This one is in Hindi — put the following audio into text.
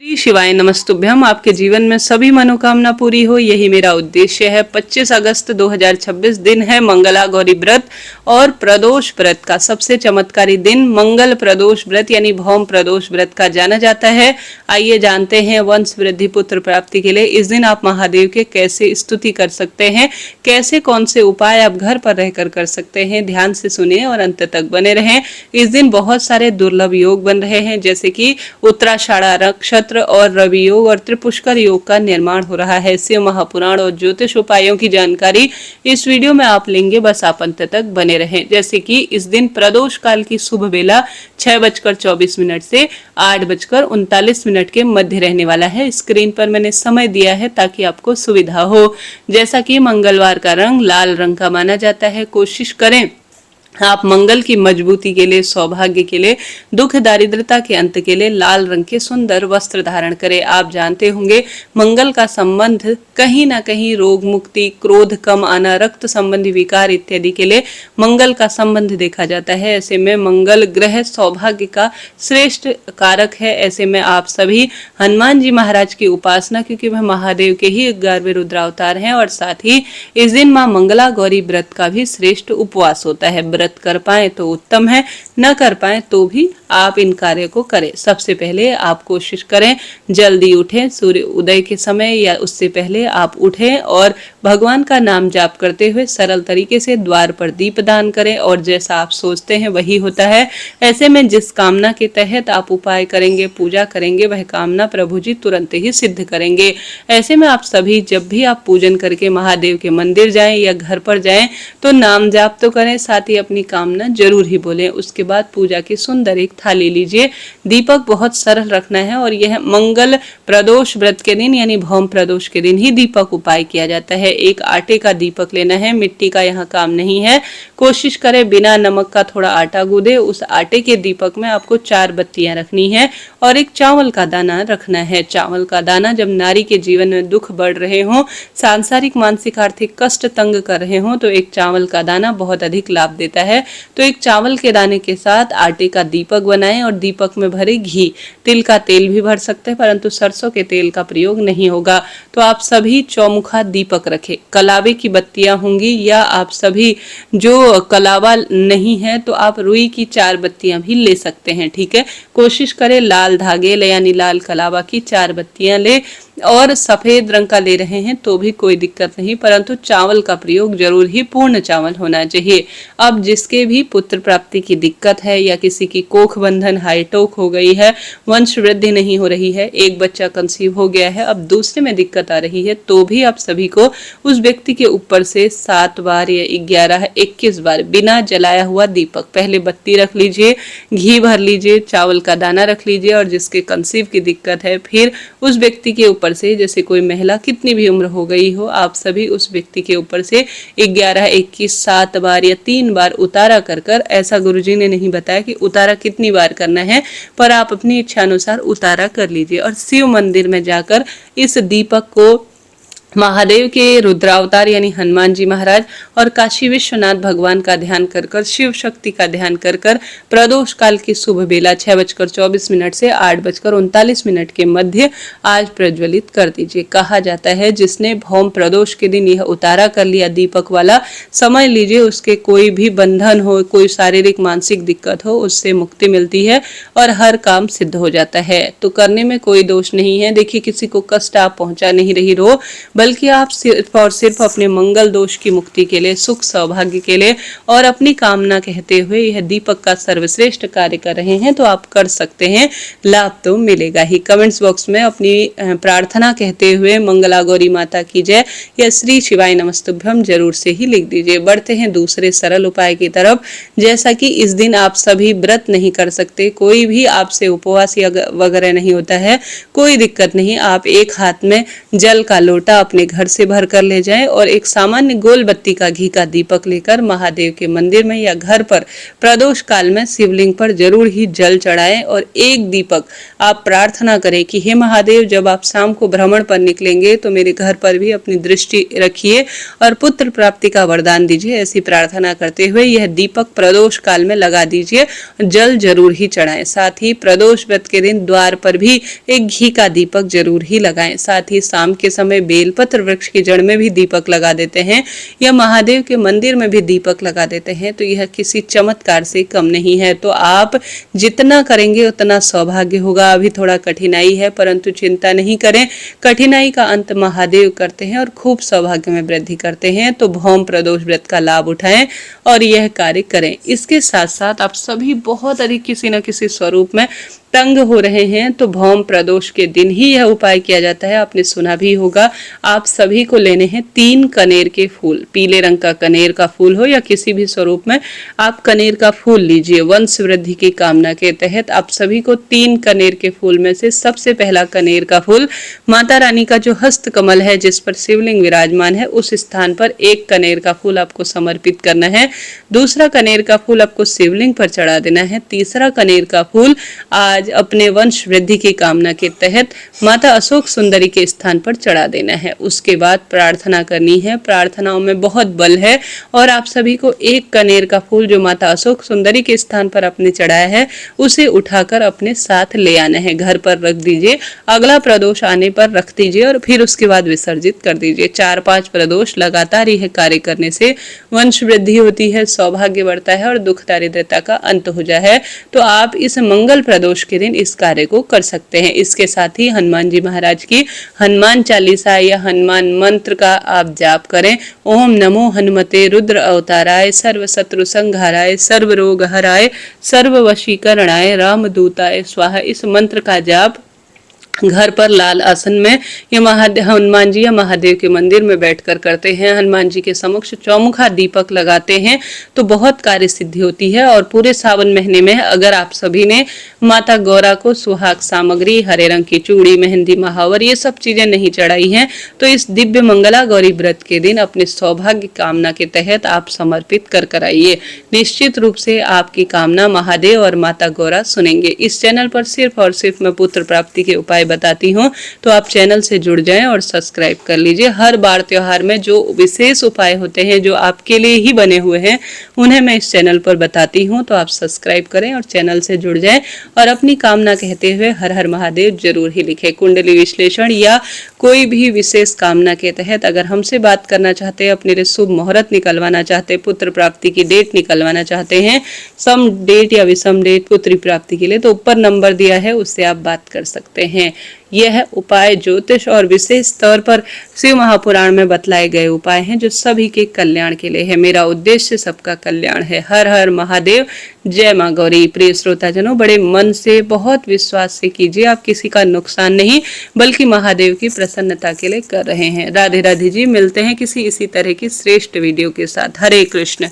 श्री शिवाय नमस्तुभ्यम। आपके जीवन में सभी मनोकामना पूरी हो, यही मेरा उद्देश्य है। 25 अगस्त 2026 दिन है मंगला गौरी व्रत और प्रदोष व्रत का सबसे चमत्कारी दिन मंगल प्रदोष व्रत यानी भौम प्रदोष व्रत का जाना जाता है। आइए जानते हैं वंश वृद्धि पुत्र प्राप्ति के लिए इस दिन आप महादेव के कैसे स्तुति कर सकते हैं, कैसे कौन से उपाय आप घर पर रहकर कर सकते हैं। ध्यान से सुनिए और अंत तक बने रहें। इस दिन बहुत सारे दुर्लभ योग बन रहे हैं, जैसे कि उत्तराषाढ़ा नक्षत्र और रवि योग और त्रिपुष्कर योग का निर्माण हो रहा है। शिव महापुराण और ज्योतिष उपायों की जानकारी इस वीडियो में आप लेंगे, बस आप अंत तक बने रहें। जैसे कि इस दिन प्रदोष काल की शुभ बेला 6:24 से 8:39 के मध्य रहने वाला है। स्क्रीन पर मैंने समय दिया है ताकि आपको सुविधा हो। जैसा कि मंगलवार का रंग लाल रंग का माना जाता है, कोशिश करें आप मंगल की मजबूती के लिए, सौभाग्य के लिए, दुख दारिद्रता के अंत के लिए लाल रंग के सुंदर वस्त्र धारण करें। आप जानते होंगे मंगल का संबंध कहीं ना कहीं रोग मुक्ति, क्रोध कम आना, रक्त संबंधी विकार इत्यादि के लिए मंगल का संबंध देखा जाता है। ऐसे में मंगल ग्रह सौभाग्य का श्रेष्ठ कारक है। ऐसे में आप सभी हनुमान जी महाराज की उपासना, क्योंकि वह महादेव के ही 11वें रुद्रावतार हैं, और साथ ही इस दिन मां मंगला गौरी व्रत का भी श्रेष्ठ उपवास होता है। व्रत कर पाए तो उत्तम है, न कर पाए तो भी आप इन कार्य को करें। सबसे पहले आप कोशिश करें जल्दी उठें, सूर्य उदय के समय या उससे पहले आप उठें और भगवान का नाम जाप करते हुए सरल तरीके से द्वार पर दीप दान करें, और जैसा आप सोचते हैं वही होता है। ऐसे में जिस कामना के तहत आप उपाय करेंगे, पूजा करेंगे, वह कामना प्रभु जी तुरंत ही सिद्ध करेंगे। ऐसे में आप सभी जब भी आप पूजन करके महादेव के मंदिर जाएं या घर पर जाएं तो नाम जाप तो करें, साथ ही अपनी कामना जरूर ही बोलें। उसके बाद पूजा की सुंदर एक थाली लीजिए। दीपक बहुत सरल रखना है, और यह मंगल प्रदोष व्रत के दिन यानी भौम प्रदोष के दिन ही दीपक उपाय किया जाता है। एक आटे का दीपक लेना है, मिट्टी का यहाँ काम नहीं है। कोशिश करें बिना नमक का थोड़ा आटा गूंदे उस आटे के दीपक में आपको 4 बत्तियां रखनी है, और एक चावल का दाना रखना है। चावल का दाना जब नारी के जीवन में दुख बढ़ रहे हों, सांसारिक मानसिक आर्थिक कष्ट तंग कर रहे हों, तो एक चावल का दाना बहुत अधिक लाभ देता है। तो एक चावल के दाने के साथ आटे का दीपक बनाएं और दीपक में भरे घी, तिल का तेल भी भर सकते हैं, परंतु सरसों के तेल का प्रयोग नहीं होगा। तो आप सभी चौमुखा दीपक रखें। कलावे की बत्तियां होंगी, या आप सभी जो कलावा नहीं है तो आप रुई की 4 बत्तियां भी ले सकते हैं। ठीक है, कोशिश करें लाल धागे यानी लाल कलावा की 4 बत्तियां ले, और सफेद रंग का ले रहे हैं तो भी कोई दिक्कत नहीं, परंतु चावल का प्रयोग जरूर ही पूर्ण चावल होना चाहिए। अब जिसके भी पुत्र प्राप्ति की दिक्कत है, या किसी की कोख बंधन हाईटोक हो गई है, वंश वृद्धि नहीं हो रही है, एक बच्चा कंसीव हो गया है, अब दूसरे में दिक्कत आ रही है, तो भी आप सभी को उस व्यक्ति के ऊपर से 7 बार या 11, 21 बार बिना जलाया हुआ दीपक, पहले बत्ती रख लीजिए, घी भर लीजिए, चावल का दाना रख लीजिए, और जिसके कंसीव की दिक्कत है फिर उस व्यक्ति के ऊपर से, जैसे कोई महिला कितनी भी उम्र हो गई हो, आप सभी उस व्यक्ति के ऊपर से 11, 21, 7 बार या 3 बार उतारा कर कर, ऐसा गुरुजी ने नहीं बताया कि उतारा कितनी बार करना है, पर आप अपनी इच्छा अनुसार उतारा कर लीजिए। और शिव मंदिर में जाकर इस दीपक को महादेव के रुद्रावतार यानी हनुमान जी महाराज और काशी विश्वनाथ भगवान का ध्यान कर कर, शिव शक्ति का ध्यान कर कर, प्रदोष काल की शुभ बेला 6:24 से 8:39 के मध्य आज प्रज्वलित कर दीजिए। कहा जाता है जिसने भौम प्रदोष के दिन यह उतारा कर लिया दीपक वाला, समझ लीजिए उसके कोई भी बंधन हो, कोई शारीरिक मानसिक दिक्कत हो, उससे मुक्ति मिलती है और हर काम सिद्ध हो जाता है। तो करने में कोई दोष नहीं है। देखिए, किसी को कष्ट आप पहुंचा नहीं रही हो, बल्कि आप सिर्फ और सिर्फ अपने मंगल दोष की मुक्ति के लिए, सुख सौभाग्य के लिए और अपनी कामना कहते हुए यह दीपक का सर्वश्रेष्ठ कार्य कर रहे हैं, तो आप कर सकते हैं, लाभ तो मिलेगा ही। कमेंट्स बॉक्स में अपनी प्रार्थना कहते हुए मंगला गौरी माता की जय या श्री शिवाय नमस्तुभ्यम जरूर से ही लिख दीजिए। बढ़ते हैं दूसरे सरल उपाय की तरफ। जैसा कि इस दिन आप सभी व्रत नहीं कर सकते, कोई भी आपसे उपवास या वगैरह नहीं होता है, कोई दिक्कत नहीं। आप एक हाथ में जल का लोटा अपने घर से भर कर ले जाएं और एक सामान्य गोल बत्ती का घी का दीपक लेकर महादेव के मंदिर में या घर पर प्रदोष काल में शिवलिंग पर जरूर ही जल चढ़ाएं और एक दीपक आप प्रार्थना करें कि हे महादेव, जब आप शाम को भ्रमण पर निकलेंगे तो मेरे घर पर भी अपनी दृष्टि रखिए और पुत्र प्राप्ति का वरदान दीजिए। ऐसी प्रार्थना करते हुए यह दीपक प्रदोष काल में लगा दीजिए, जल जरूर ही चढ़ाएं। साथ ही प्रदोष व्रत के दिन द्वार पर भी एक घी का दीपक जरूर ही लगाएं। साथ ही शाम के समय बेलपत्र वृक्ष की जड़ में भी दीपक लगा देते हैं या महादेव के मंदिर में भी दीपक लगा देते हैं तो यह किसी चमत्कार से कम नहीं है। तो आप जितना करेंगे उतना सौभाग्य होगा। अभी थोड़ा कठिनाई है, परंतु चिंता नहीं करें, कठिनाई का अंत महादेव करते हैं और खूब सौभाग्य में वृद्धि करते हैं। तो भौम प्रदोष व्रत का लाभ उठाएं और यह कार्य करें। इसके साथ साथ आप सभी बहुत अधिक किसी न किसी स्वरूप में तंग हो रहे हैं तो भौम प्रदोष के दिन ही यह उपाय किया जाता है। आपने सुना भी होगा। आप सभी को लेने हैं 3 कनेर के फूल, पीले रंग का कनेर का फूल हो या किसी भी स्वरूप में आप कनेर का फूल लीजिए। वंश वृद्धि की कामना के तहत आप सभी को 3 कनेर के फूल में से सबसे पहला कनेर का फूल माता रानी का जो हस्त कमल है जिस पर शिवलिंग विराजमान है उस स्थान पर 1 कनेर का फूल आपको समर्पित करना है। दूसरा कनेर का फूल आपको शिवलिंग पर चढ़ा देना है। तीसरा कनेर का फूल आज अपने वंश वृद्धि की कामना के तहत माता अशोक सुंदरी के स्थान पर चढ़ा देना है। उसके बाद प्रार्थना करनी है। प्रार्थनाओं में बहुत बल है और आप सभी को 1 कनेर का फूल जो माता अशोक सुंदरी के स्थान पर आपने चढ़ाया है उसे उठाकर अपने साथ ले आना है, घर पर रख दीजिए। अगला प्रदोष आने पर रख दीजिए और फिर उसके बाद विसर्जित कर दीजिए। 4-5 प्रदोष लगातार यह कार्य करने से वंश वृद्धि होती है, सौभाग्य बढ़ता है और दुख दारिद्रता का अंत हो जाए है। तो आप इस मंगल प्रदोष के दिन इस कार्य को कर सकते हैं। इसके साथ ही हनुमान जी महाराज की हनुमान चालीसा या हनुमान मंत्र का आप जाप करें। ओम नमो हनुमते रुद्र अवताराय सर्व शत्रु संहाराय सर्व रोग हराय सर्व वशीकरणाय रामदूताय स्वाहा। इस मंत्र का जाप घर पर लाल आसन में या हनुमान जी या महादेव के मंदिर में बैठकर करते हैं। हनुमान जी के समक्ष चौमुखा दीपक लगाते हैं तो बहुत कार्य सिद्धि होती है। और पूरे सावन महीने में अगर आप सभी ने माता गौरा को सुहाग सामग्री, हरे रंग की चूड़ी, मेहंदी, महावर ये सब चीजें नहीं चढ़ाई हैं तो इस दिव्य मंगला गौरी व्रत के दिन अपने सौभाग्य कामना के तहत आप समर्पित कर कराइए। निश्चित रूप से आपकी कामना महादेव और माता गौरा सुनेंगे। इस चैनल पर सिर्फ और सिर्फ मैं पुत्र प्राप्ति के उपाय बताती हूँ तो आप चैनल से जुड़ जाएं और सब्सक्राइब कर लीजिए। हर बार त्योहार में जो विशेष उपाय होते हैं जो आपके लिए ही बने हुए हैं उन्हें मैं इस चैनल पर बताती हूँ। तो आप सब्सक्राइब करें और चैनल से जुड़ जाएं और अपनी कामना कहते हुए हर हर महादेव जरूर ही लिखें। कुंडली विश्लेषण या कोई भी विशेष कामना के तहत अगर हमसे बात करना चाहते हैं, अपने लिए शुभ मुहूर्त निकलवाना चाहते हैं, पुत्र प्राप्ति की डेट निकलवाना चाहते हैं, सम डेट या विषम डेट पुत्री प्राप्ति के लिए, तो ऊपर नंबर दिया है उससे आप बात कर सकते हैं। यह उपाय ज्योतिष और विशेष तौर पर शिव महापुराण में बतलाए गए उपाय हैं जो सभी के कल्याण के लिए है। मेरा उद्देश्य सबका कल्याण है। हर हर महादेव, जय मां गौरी। प्रिय श्रोताजनों, बड़े मन से बहुत विश्वास से कीजिए। आप किसी का नुकसान नहीं बल्कि महादेव की प्रसन्नता के लिए कर रहे हैं। राधे राधे जी। मिलते हैं किसी इसी तरह की श्रेष्ठ वीडियो के साथ। हरे कृष्ण।